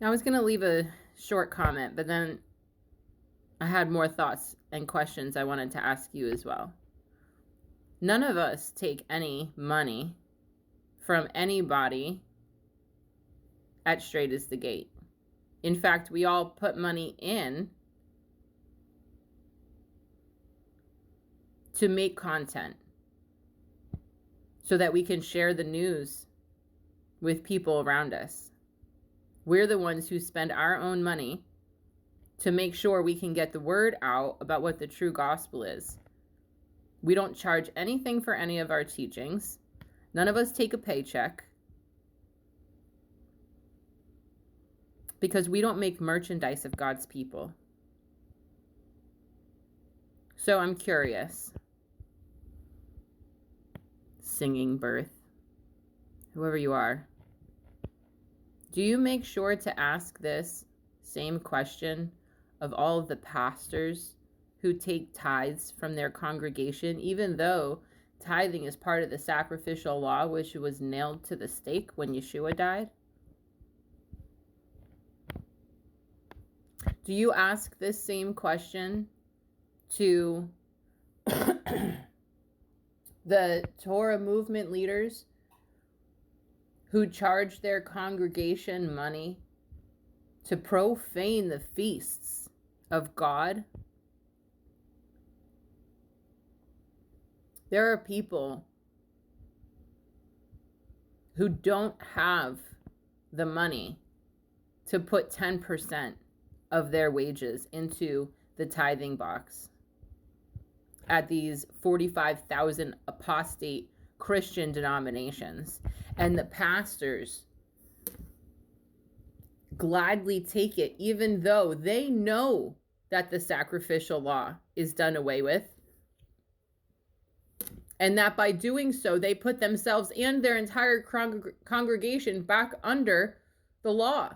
I was going to leave a short comment, but then I had more thoughts and questions I wanted to ask you as well. None of us take any money from anybody at Straight as the Gate. In fact, we all put money in to make content so that we can share the news with people around us. We're the ones who spend our own money to make sure we can get the word out about what the true gospel is. We don't charge anything for any of our teachings. None of us take a paycheck because we don't make merchandise of God's people. So I'm curious. Singing Birth, whoever you are, do you make sure to ask this same question of all of the pastors who take tithes from their congregation, even though tithing is part of the sacrificial law, which was nailed to the stake when Yeshua died? Do you ask this same question to the Torah movement leaders who charge their congregation money to profane the feasts of God? There are people who don't have the money to put 10% of their wages into the tithing box at these 45,000 apostate Christian denominations. And the pastors gladly take it, even though they know that the sacrificial law is done away with. And that by doing so, they put themselves and their entire congregation back under the law.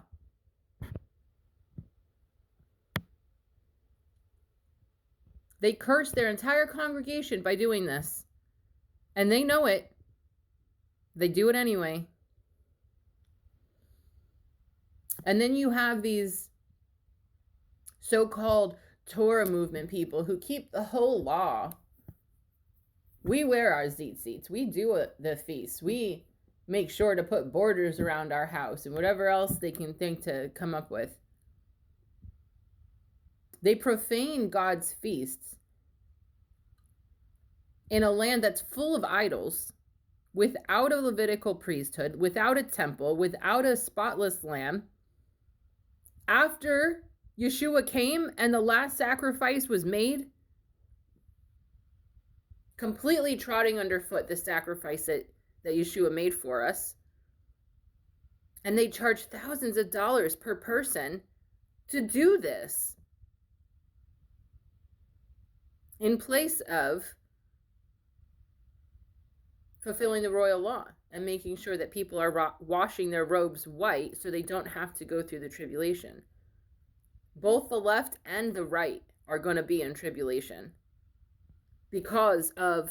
They curse their entire congregation by doing this. And they know it. They do it anyway. And then you have these so-called Torah movement people who keep the whole law. We wear our tzitzits. We do the feasts. We make sure to put borders around our house and whatever else they can think to come up with. They profane God's feasts in a land that's full of idols, without a Levitical priesthood, without a temple, without a spotless lamb. After Yeshua came and the last sacrifice was made, completely trotting underfoot the sacrifice that Yeshua made for us. And they charge thousands of dollars per person to do this, in place of fulfilling the royal law and making sure that people are washing their robes white so they don't have to go through the tribulation. Both the left and the right are going to be in tribulation because of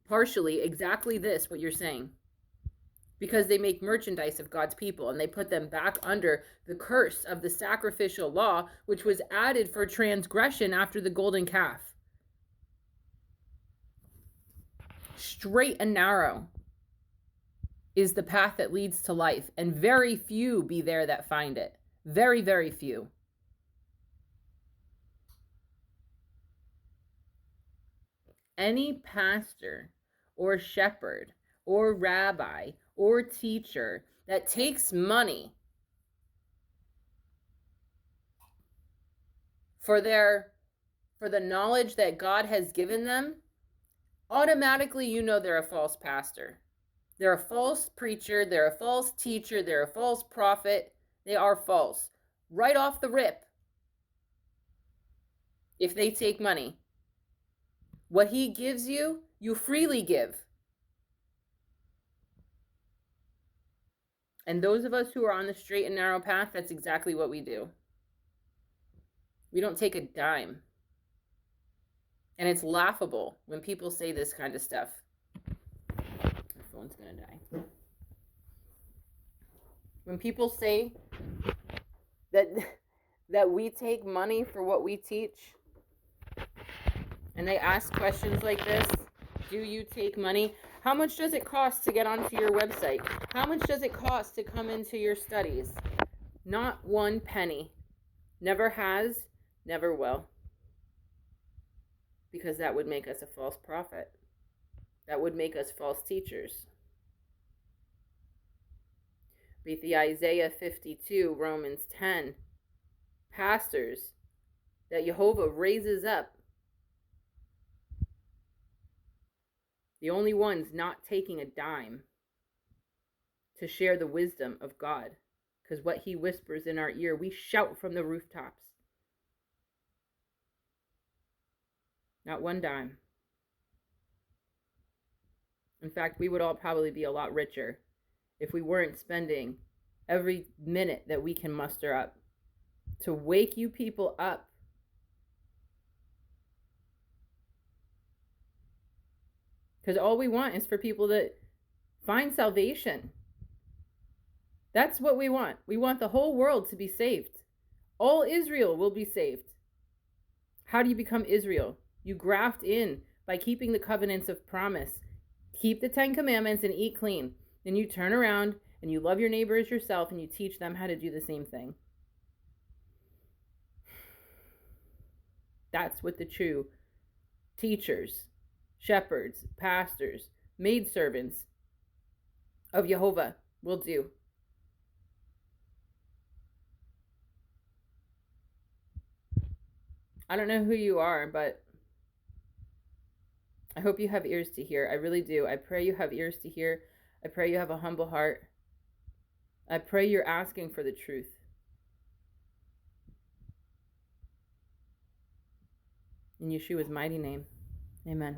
partially exactly this, what you're saying. Because they make merchandise of God's people and they put them back under the curse of the sacrificial law, which was added for transgression after the golden calf. Straight and narrow is the path that leads to life, and very few be there that find it. Very, very few. Any pastor or shepherd or rabbi or teacher that takes money for the knowledge that God has given them, automatically you know they're a false pastor. They're a false preacher, they're a false teacher, they're a false prophet. They are false. Right off the rip. If they take money. What he gives you, you freely give. And those of us who are on the straight and narrow path, that's exactly what we do. We don't take a dime. And it's laughable when people say this kind of stuff. My phone's gonna die. When people say that that we take money for what we teach, and they ask questions like this. Do you take money? How much does it cost to get onto your website? How much does it cost to come into your studies? Not one penny. Never has, never will. Because that would make us a false prophet. That would make us false teachers. Read the Isaiah 52, Romans 10. Pastors that Jehovah raises up. The only ones not taking a dime to share the wisdom of God. Because what he whispers in our ear, we shout from the rooftops. Not one dime. In fact, we would all probably be a lot richer if we weren't spending every minute that we can muster up to wake you people up. Because all we want is for people to find salvation. That's what we want. We want the whole world to be saved. All Israel will be saved. How do you become Israel? You graft in by keeping the covenants of promise. Keep the 10 commandments and eat clean. Then you turn around and you love your neighbor as yourself and you teach them how to do the same thing. That's what the true teachers, shepherds, pastors, maidservants of Jehovah will do. I don't know who you are, but I hope you have ears to hear. I really do. I pray you have ears to hear. I pray you have a humble heart. I pray you're asking for the truth. In Yeshua's mighty name, amen.